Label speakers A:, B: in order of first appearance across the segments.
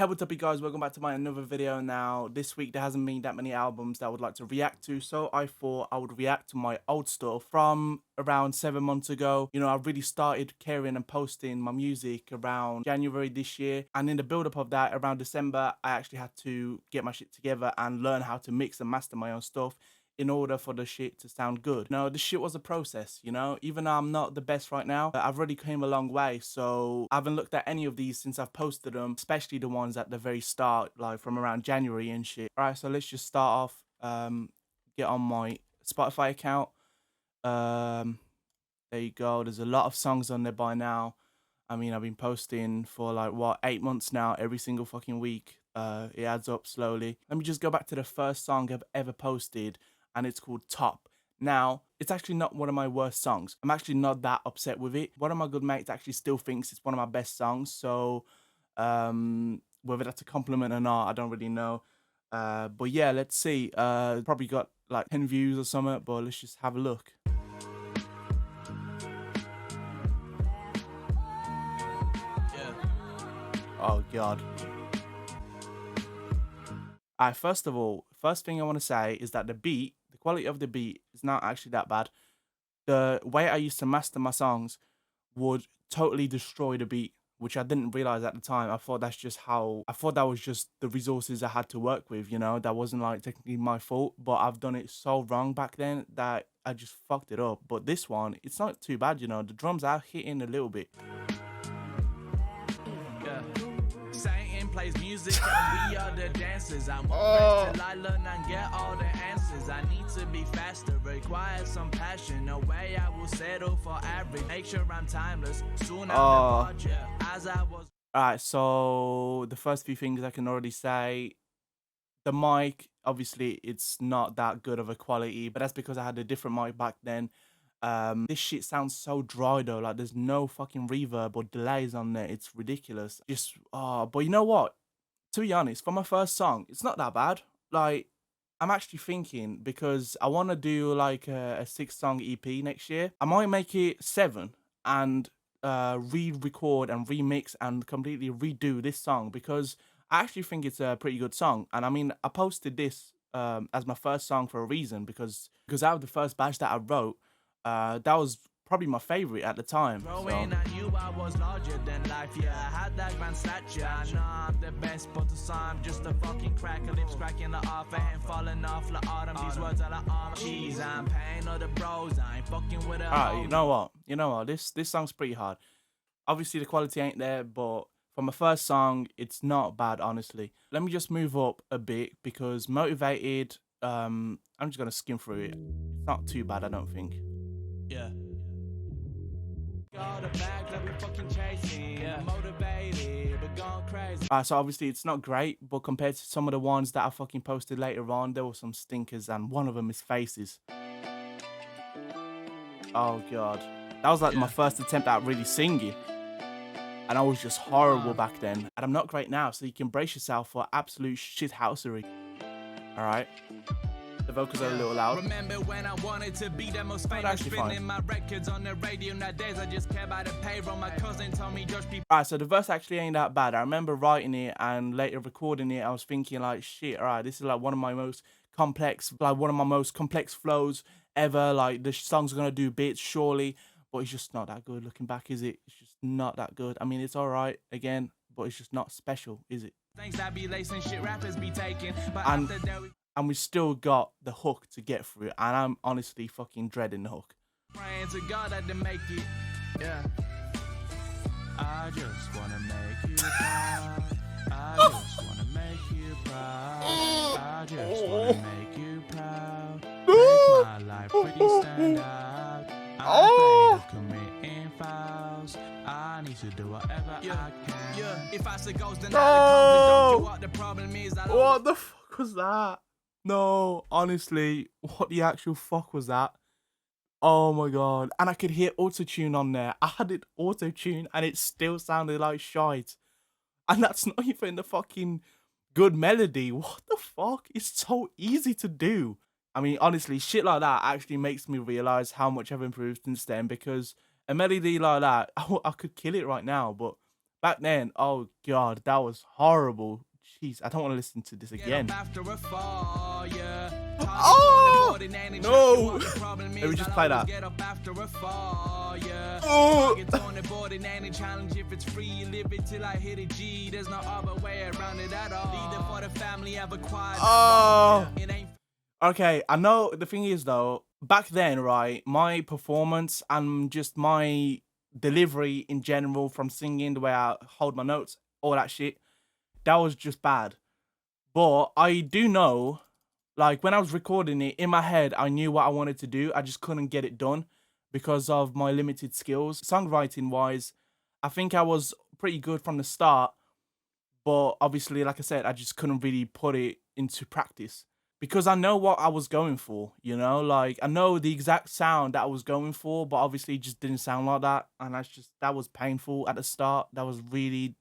A: Hey, what's up you guys, welcome back to my another video. Now this week there hasn't been that many albums that I would like to react to, so I thought I would react to my old stuff from around 7 months ago. You know, I really started caring and posting my music around January this year, and in the build-up of that, around December, I actually had to get my shit together and learn how to mix and master my own stuff in order for the shit to sound good. No, this shit was a process, you know? Even though I'm not the best right now, I've already came a long way. So I haven't looked at any of these since I've posted them, especially the ones at the very start, like from around January and shit. All right, so let's just start off, get on my Spotify account. Um, there you go. There's a lot of songs on there by now. I mean, I've been posting for like, what, 8 months now, every single fucking week. It adds up slowly. Let me just go back to the first song I've ever posted, and it's called Top. Now, it's actually not one of my worst songs. I'm actually not that upset with it. One of my good mates actually still thinks it's one of my best songs. So, whether that's a compliment or not, I don't really know. But yeah, let's see. Probably got like 10 views or something, but let's just have a look. Oh God. Alright, first of all, first thing I want to say is that the quality of the beat is not actually that bad. The way I used to master my songs would totally destroy the beat, which I didn't realize at the time. I thought that was just the resources I had to work with, you know, that wasn't like technically my fault, but I've done it so wrong back then that I just fucked it up. But this one, it's not too bad, you know, the drums are hitting a little bit. Plays music and we are the dancers. I won't till I learn and get all the answers. I need to be faster, require some passion. No way I will settle for average. Make sure I'm timeless. Soon I'll departure as I was. Alright, so the first few things I can already say. The mic, obviously, it's not that good of a quality, but that's because I had a different mic back then. This shit sounds so dry though, like there's no fucking reverb or delays on there. It's ridiculous. Just but you know what? To be honest, for my first song, it's not that bad. Like, I'm actually thinking, because I want to do like a 6-song EP next year. I might make it 7 and re-record and remix and completely redo this song, because I actually think it's a pretty good song. And I mean, I posted this as my first song for a reason, because out of the first batch that I wrote, that was probably my favorite at the time. So. I knew I was larger than life, yeah. I had that grand stature. I know I'm the best, but I'm just a fucking cracker. Lips cracking the off and falling off like autumn. These words are like armor. Cheese, I'm paying all the bros. I ain't fucking with a. Alright, you know what? This song's pretty hard. Obviously the quality ain't there, but for my first song, it's not bad, honestly. Let me just move up a bit, because Motivated, I'm just gonna skim through it. It's not too bad, I don't think. Yeah. So obviously it's not great, but compared to some of the ones that I fucking posted later on, there were some stinkers, and one of them is Faces. Oh God. That was like my first attempt at really singing. And I was just horrible back then. And I'm not great now, so you can brace yourself for absolute shithousery. Alright. The vocals are a little loud. Remember when I wanted to be the most famous, spinning my records on the radio. Nowadays I just care about the payroll. My cousin told me just be. Alright, so the verse actually ain't that bad. I remember writing it and later recording it. I was thinking like, shit, alright, this is like one of my most complex flows ever. Like, the song's gonna do bits, surely. But it's just not that good looking back, is it? It's just not that good. I mean, it's alright, again, but it's just not special, is it? Things that be lacing shit rappers be taking, but and we still got the hook to get through, and I'm honestly fucking dreading the hook. Praying to God I didn't make it. Yeah. I just wanna make you proud. I just wanna make you proud. I just wanna make you proud. Make my life pretty stand out. I'm afraid of committing fouls. I need to do whatever I can. Yeah. If I say goes, then I'll accomplish. What the problem is, what the fuck was that? No, honestly, what the actual fuck was that? Oh my God. And I could hear autotune on there. I had it auto-tune and it still sounded like shite. And that's not even the fucking good melody. What the fuck? It's so easy to do. I mean, honestly, shit like that actually makes me realize how much I've improved since then, because a melody like that, I could kill it right now, but Back then, oh god, that was horrible. Jeez, I don't want to listen to this again. Oh no! Let me just play that. Oh! Oh! Okay, I know the thing is though, back then, right, my performance and just my delivery in general from singing, the way I hold my notes, all that shit, that was just bad. But I do know, like when I was recording it in my head, I knew what I wanted to do. I just couldn't get it done because of my limited skills. Songwriting wise, I think I was pretty good from the start, but obviously, like I said, I just couldn't really put it into practice because I know what I was going for, you know, like I know the exact sound that I was going for, but obviously it just didn't sound like that. And that was painful at the start. That was really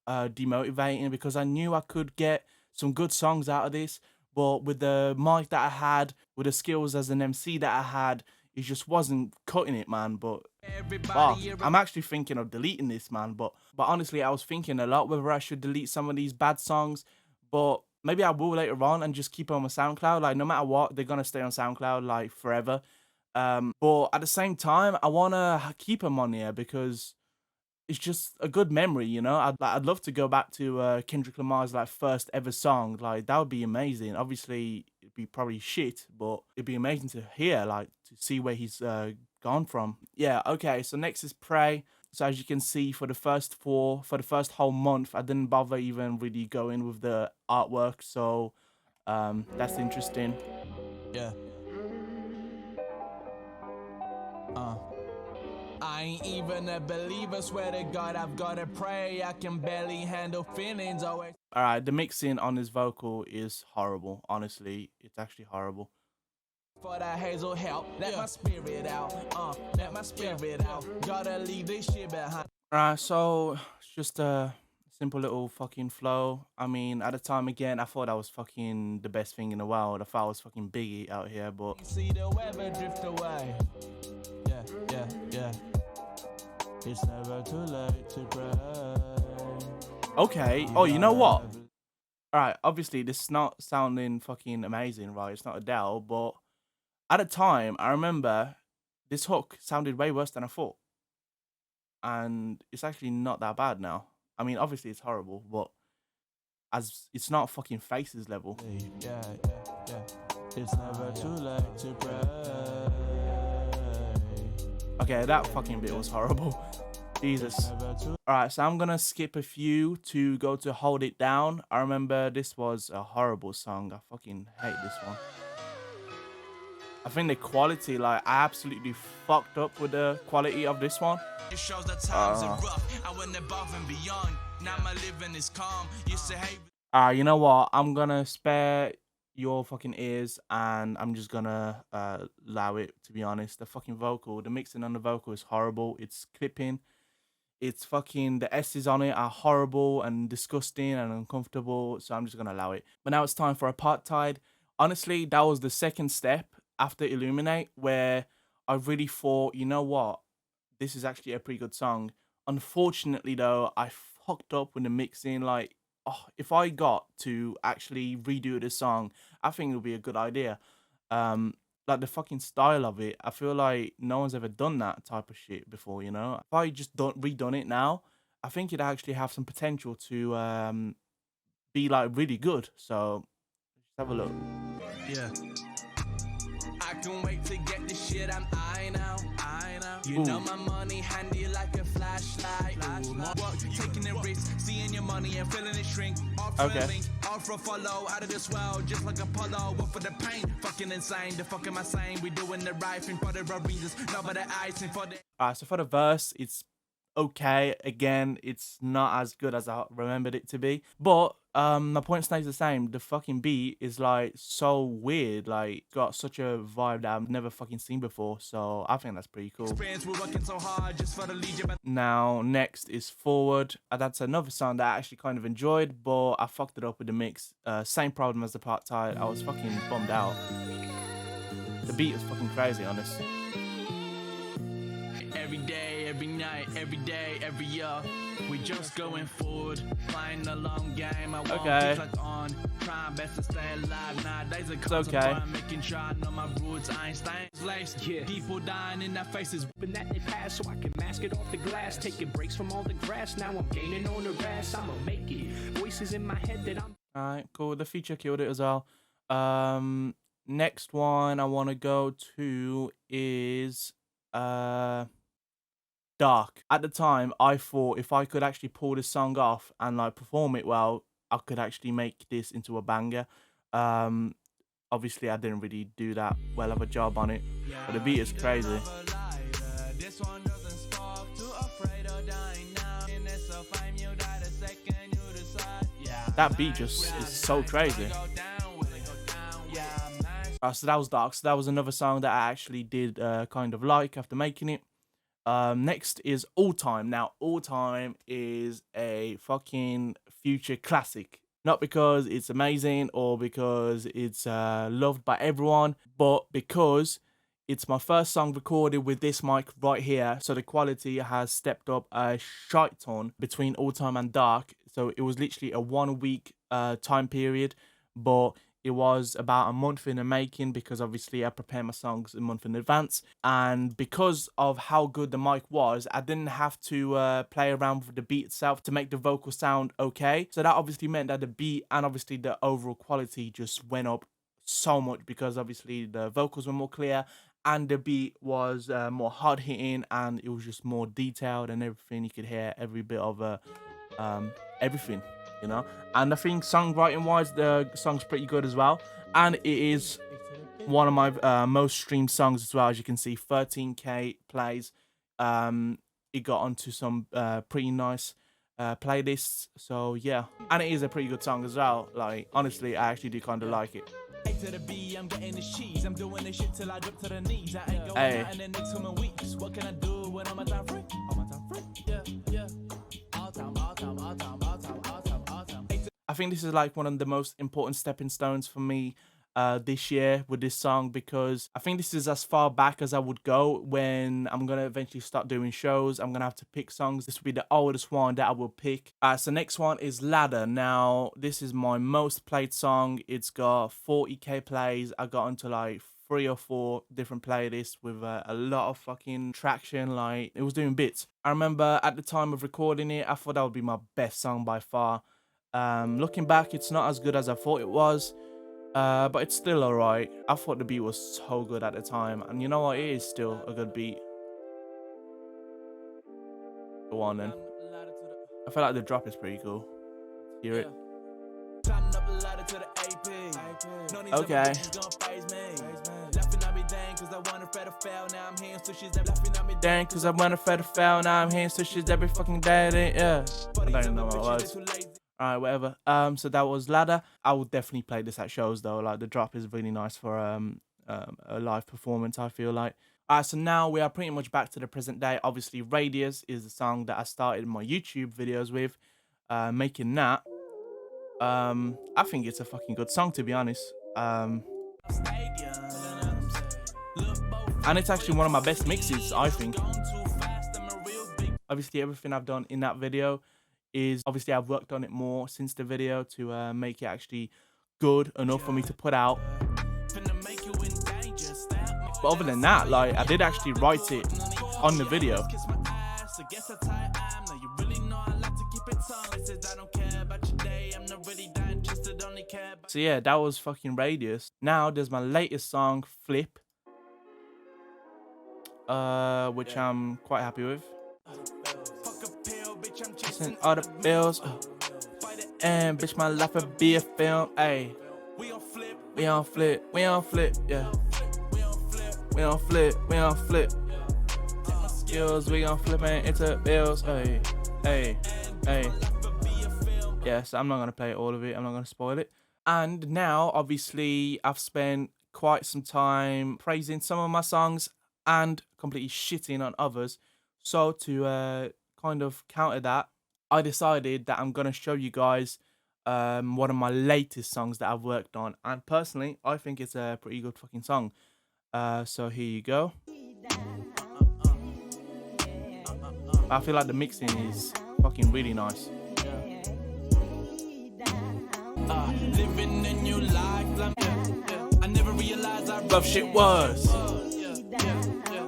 A: demotivating because I knew I could get some good songs out of this, but with the mic that I had, with the skills as an MC that I had, it just wasn't cutting it, man. But I'm actually thinking of deleting this, man. But honestly, I was thinking a lot whether I should delete some of these bad songs. But maybe I will later on and just keep it on my SoundCloud. Like no matter what, they're gonna stay on SoundCloud like forever. But at the same time, I wanna keep them on here because it's just a good memory, you know. I'd love to go back to Kendrick Lamar's like first ever song. Like that would be amazing. Obviously, it'd be probably shit, but it'd be amazing to hear, like to see where he's gone from. Yeah. Okay. So next is Pray. So as you can see, for the first whole month, I didn't bother even really going with the artwork. So that's interesting.
B: Yeah. I ain't even a believer, swear to God, I've gotta pray. I can barely handle feelings always.
A: Alright, the mixing on his vocal is horrible. Honestly, it's actually horrible.
B: For that hazel help, let my spirit out. Let my spirit out. Gotta leave this shit behind.
A: Alright, so it's just a simple little fucking flow. I mean, at the time again, I thought that was fucking the best thing in the world. I thought I was fucking Biggie out here, but
B: See the weather drift away. Yeah. It's never too late to pray.
A: okay. Oh, you know what? Alright, obviously this is not sounding fucking amazing, right? It's not Adele, but at the time, I remember this hook sounded way worse than I thought. And it's actually not that bad now. I mean, obviously it's horrible, but as it's not fucking Faces level.
B: Yeah. It's never too late to pray.
A: Okay, that fucking bit was horrible. Jesus. Alright, so I'm gonna skip a few to go to Hold It Down. I remember this was a horrible song. I fucking hate this one. I think the quality, like, I absolutely fucked up with the quality of this one.
B: It shows that times are rough. I went above and beyond. Now my living is calm. Used to hate.
A: You know what? I'm gonna spare your fucking ears and I'm just gonna allow it, to be honest. The fucking vocal, the mixing on the vocal is horrible. It's clipping. It's fucking, the S's on it are horrible and disgusting and uncomfortable. So I'm just gonna allow it. But now it's time for Apartheid. Honestly, that was the second step after Illuminate where I really thought, you know what? This is actually a pretty good song. Unfortunately, though, I fucked up with the mixing. Like, oh, if I got to actually redo this song, I think it would be a good idea. Like the fucking style of it, I feel like no one's ever done that type of shit before. You know, if I just redone it now, I think it'd actually have some potential to be like really good. So let's have a look.
B: Yeah. I can wait to get the shit I'm eyeing now. You know my money handy like a flashlight. What taking a risk, seeing your money and feeling it shrink. Offer a link, offer a follow out of this world, just like Apollo. What for the pain? Fucking insane. The fuck am I saying? We doing the right thing for the right reasons, not by the icing for the.
A: Alright, so for the verse, it's okay. Again, it's not as good as I remembered it to be. But my point stays the same. The fucking beat is like so weird. Like got such a vibe that I've never fucking seen before. So I think that's pretty cool.
B: We're working so hard just for the legion.
A: Now next is Forward. That's another song that I actually kind of enjoyed, but I fucked it up with the mix. Same problem as the Apartheid. I was fucking bummed out. The beat is fucking crazy on this.
B: Every day, every night, every day, every year. We just going forward, playing the long game. I won't
A: Okay.
B: keep on, trying best to stay alive. Nowadays
A: It's okay.
B: making sure I know my roots. I ain't staying laced.
C: Yeah.
B: People dying in their faces.
C: But that they pass so I can mask it off the glass. Taking breaks from all the grass. Now I'm gaining on the grass. I'ma make it. Voices in my head that I'm.
A: Alright, cool. The feature killed it as well. Next one I want to go to is Dark. At the time, I thought if I could actually pull this song off and like perform it well, I could actually make this into a banger. Obviously, I didn't really do that well of a job on it, but the beat is crazy.
B: This one doesn't spark, too afraid of dying now. In this so fame, you die the second you decide. Yeah.
A: That beat just is so crazy. So that was Dark. So that was another song that I actually did kind of like after making it. Next is All Time. Now, All Time is a fucking future classic. Not because it's amazing or because it's loved by everyone, but because it's my first song recorded with this mic right here. So the quality has stepped up a shite ton between All Time and Dark. So it was literally a 1 week time period, but it was about a month in the making because obviously I prepare my songs a month in advance. And because of how good the mic was, I didn't have to play around with the beat itself to make the vocal sound okay. So that obviously meant that the beat and obviously the overall quality just went up so much because obviously the vocals were more clear and the beat was more hard hitting and it was just more detailed and everything. You could hear every bit of everything. You know, and I think songwriting wise the song's pretty good as well, and it is one of my most streamed songs as well. As you can see, 13k plays. It got onto some pretty nice playlists, so yeah, and it is a pretty good song as well. Like honestly, I actually do kind of like it.
B: To the B, I'm getting the cheese. I'm doing this shit till I drop to the knees. I ain't going
A: Hey.
B: out in the next 2 weeks. What can I do when I'm time free? Yeah, yeah. All time, all time, all time, all time, all time, all time.
A: I think this is like one of the most important stepping stones for me this year with this song because I think this is as far back as I would go when I'm going to eventually start doing shows. I'm going to have to pick songs. This will be the oldest one that I will pick. So next one is Ladder. Now, this is my most played song. It's got 40k plays. I got onto like 3 or 4 different playlists with a lot of fucking traction. Like, it was doing bits. I remember at the time of recording it, I thought that would be my best song by far. Looking back, it's not as good as I thought it was, but it's still alright. I thought the beat was so good at the time, and you know what, it is still a good beat. Go on then. I feel like the drop is pretty cool. Hear it. Okay. Dang, cause I wanna fail to fail. Now I'm hearing switches every fucking day. Yeah. I don't even know what it was. Alright, whatever. So that was Ladder. I would definitely play this at shows though. Like the drop is really nice for a live performance, I feel like. Alright, so now we are pretty much back to the present day. Obviously, Radius is the song that I started my YouTube videos with. Making that. I think it's a fucking good song, to be honest. And it's actually one of my best mixes, I think. Obviously, everything I've done in that video is obviously I've worked on it more since the video to make it actually good enough for me to put out. But other than that, like, I did actually write it on the video. So yeah, that was fucking Radius. Now there's my latest song, Flip, which I'm quite happy with. Send all the bills, and bitch, my life would be a film. Ayy, we on flip, we on flip, yeah. We on flip, we on flip. Skills, we on flip and into bills. Ayy, ayy, ayy. Yeah, so I'm not gonna play all of it. I'm not gonna spoil it. And now, obviously, I've spent quite some time praising some of my songs and completely shitting on others. So to kind of counter that, I decided that I'm going to show you guys one of my latest songs that I've worked on. And personally, I think it's a pretty good fucking song. So here you go. I feel like the mixing is fucking really nice.
B: Living a new life, I never realized how
A: Rough shit was.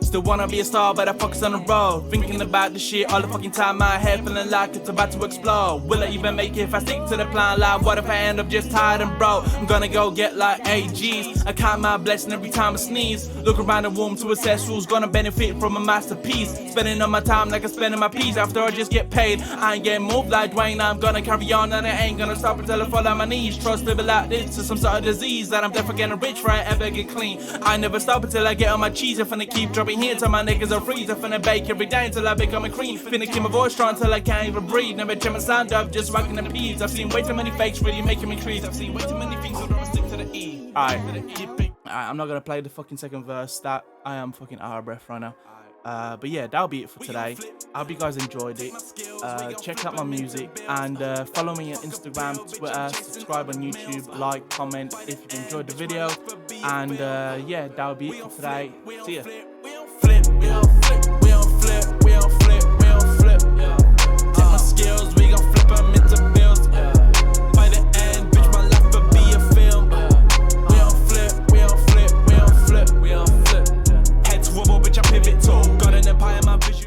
A: Still wanna be a star, but I focus on the road. Thinking about the shit all the fucking time. My head feeling like it's about to explode. Will I even make it if I stick to the plan? Like, what if I end up just tired and broke? I'm gonna go get like 8 G's. I count my blessing every time I sneeze. Look around the room to assess who's gonna benefit from a masterpiece. Spending all my time like I'm spending my peace. After I just get paid, I ain't getting moved like Dwayne. I'm gonna carry on and I ain't gonna stop until I fall on my knees. Trust living like this to some sort of disease that I'm definitely getting rich for I ever get clean. I never stop until I get on my cheese. I'm finna keep dropping here till my niggas are freeze. I'm finna bake every day until I become a cream. Finna keep my voice strong until I can't even breathe. Never check my sound up, just rocking the peas. I've seen way too many fakes really making me crease. I've seen way too many things, so don't stick to the E. Alright, I'm not gonna play the fucking second verse. That I am fucking out of breath right now. But yeah, that'll be it for today. I hope you guys enjoyed it. Check out my music and follow me on Instagram, Twitter, subscribe on YouTube, like, comment if you enjoyed the video. And yeah, that'll be it for today. See ya.